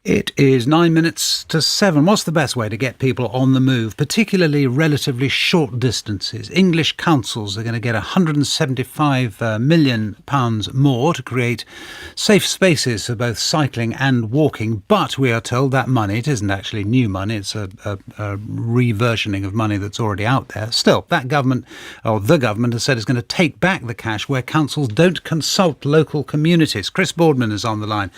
It is 9 minutes to 7. What's the best way to get people on the move, particularly relatively short distances? English councils are going to get £175 million more to create safe spaces for both cycling and walking. But we are told that money, it isn't actually new money, it's a reversioning of money that's already out there. Still, the government has said it's going to take back the cash where councils don't consult local communities. Chris Boardman is on the line,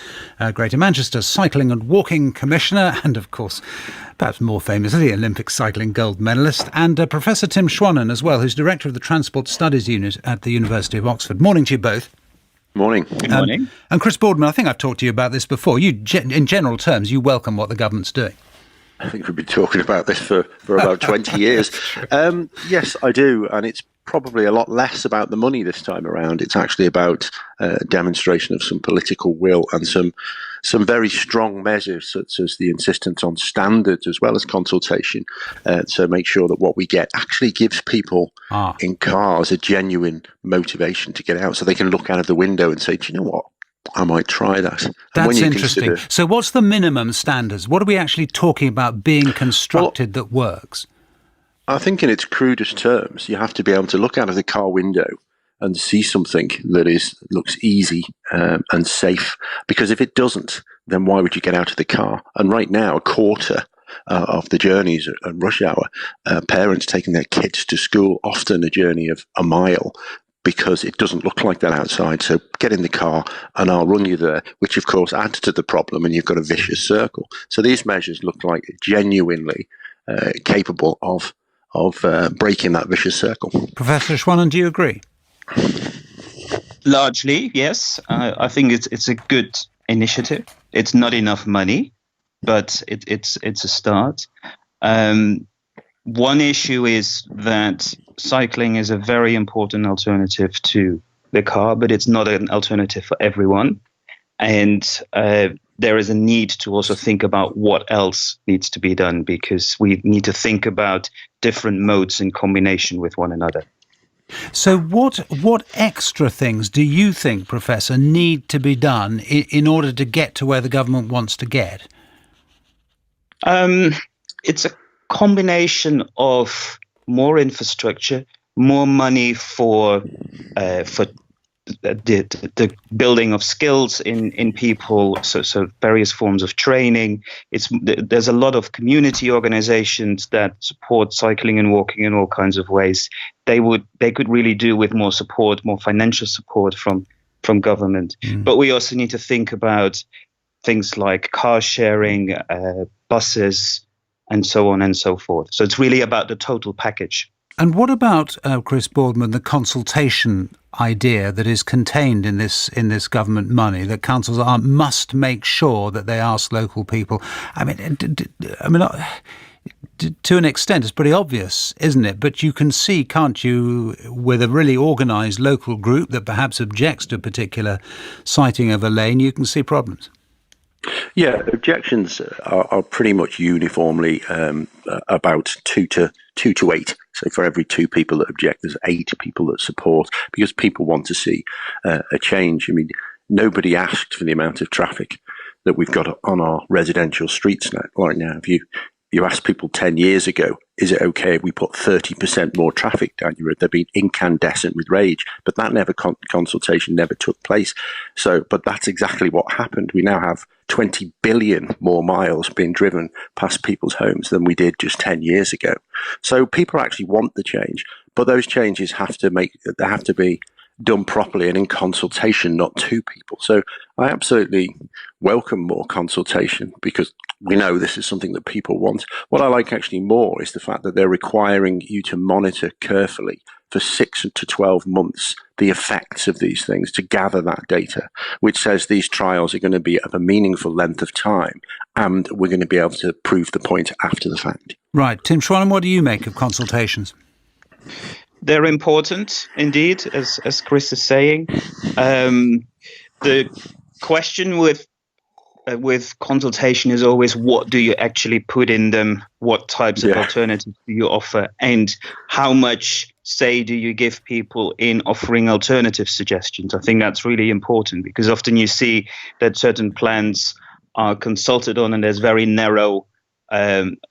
Greater Manchester's cycling and walking commissioner, and of course, perhaps more famously, Olympic cycling gold medalist, and Professor Tim Schwannen as well, who's director of the Transport Studies Unit at the University of Oxford. Morning to you both. Morning. Good morning. And Chris Boardman, I think I've talked to you about this before. You, in general terms, you welcome what the government's doing. I think we've been talking about this for about 20 years. Yes, I do. And it's probably a lot less about the money this time around. It's actually about a demonstration of some political will and some very strong measures, such as the insistence on standards as well as consultation, to make sure that what we get actually gives people in cars a genuine motivation to get out, so they can look out of the window and say, do you know what? I might try that. That's interesting. So what's the minimum standards? What are we actually talking about being constructed that works? I think in its crudest terms, you have to be able to look out of the car window and see something that looks easy and safe. Because if it doesn't, then why would you get out of the car? And right now, a quarter of the journeys at rush hour, parents taking their kids to school, often a journey of a mile, because it doesn't look like that outside. So get in the car and I'll run you there, which of course adds to the problem, and you've got a vicious circle. So these measures look like genuinely capable of breaking that vicious circle. Professor Schwannen, do you agree? Largely, yes. I think it's a good initiative. It's not enough money, but it's a start. One issue is that cycling is a very important alternative to the car, but it's not an alternative for everyone. And there is a need to also think about what else needs to be done, because we need to think about different modes in combination with one another. So what extra things do you think, Professor, need to be done in order to get to where the government wants to get? It's a combination of more infrastructure, more money for the building of skills in people, so various forms of training. There's a lot of community organizations that support cycling and walking in all kinds of ways. They could really do with more support, more financial support from government. But we also need to think about things like car sharing, buses, and so on and so forth. So it's really about the total package. And what about, Chris Boardman, the consultation idea that is contained in this government money, that councils must make sure that they ask local people? I mean, to an extent, it's pretty obvious, isn't it? But you can see, can't you, with a really organised local group that perhaps objects to a particular sighting of a lane, you can see problems. Yeah, objections are pretty much uniformly about 2 to 8. So for every 2 people that object, there's 8 people that support, because people want to see a change. I mean, nobody asked for the amount of traffic that we've got on our residential streets right now. If you asked people 10 years ago, is it okay if we put 30% more traffic down your road? They'd be incandescent with rage, but that consultation never took place. But that's exactly what happened. We now have 20 billion more miles being driven past people's homes than we did just 10 years ago. So people actually want the change, but those changes have to be done properly and in consultation, not to people. So I absolutely welcome more consultation, because we know this is something that people want. What I like actually more is the fact that they're requiring you to monitor carefully for 6 to 12 months the effects of these things, to gather that data, which says these trials are going to be of a meaningful length of time, and we're going to be able to prove the point after the fact. Right. Tim Schwannen, what do you make of consultations? They're important, indeed, as Chris is saying. The question with consultation is always, what do you actually put in them? What types of alternatives do you offer? And how much say do you give people in offering alternative suggestions? I think that's really important, because often you see that certain plans are consulted on, and there's very narrow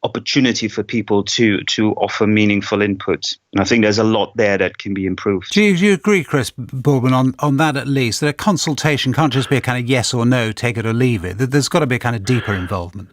opportunity for people to offer meaningful input. And I think there's a lot there that can be improved. Do you agree, Chris Boardman, on that at least, that a consultation can't just be a kind of yes or no, take it or leave it, that there's got to be a kind of deeper involvement?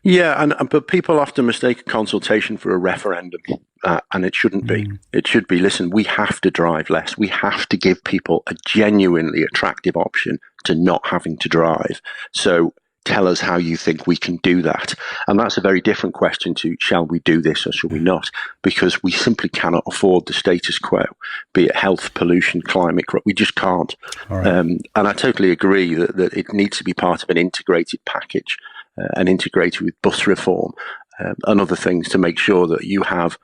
Yeah, but people often mistake a consultation for a referendum, and it shouldn't be. It should be, listen, we have to drive less. We have to give people a genuinely attractive option to not having to drive. So tell us how you think we can do that. And that's a very different question to shall we do this or shall we not? Because we simply cannot afford the status quo, be it health, pollution, climate. We just can't. Right. And I totally agree that it needs to be part of an integrated package and integrated with bus reform and other things to make sure that you have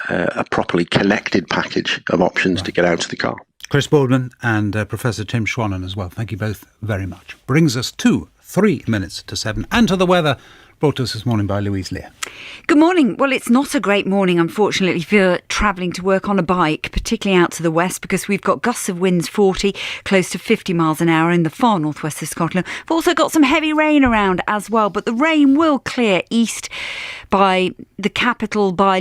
a properly connected package of options to get out of the car. Chris Boardman and Professor Tim Schwannon as well. Thank you both very much. Brings us to 3 minutes to 7 and to the weather, brought to us this morning by Louise Lear. Good morning. Well, it's not a great morning, unfortunately, if you're travelling to work on a bike, particularly out to the west, because we've got gusts of winds 40, close to 50 miles an hour in the far northwest of Scotland. We've also got some heavy rain around as well, but the rain will clear east by the capital, by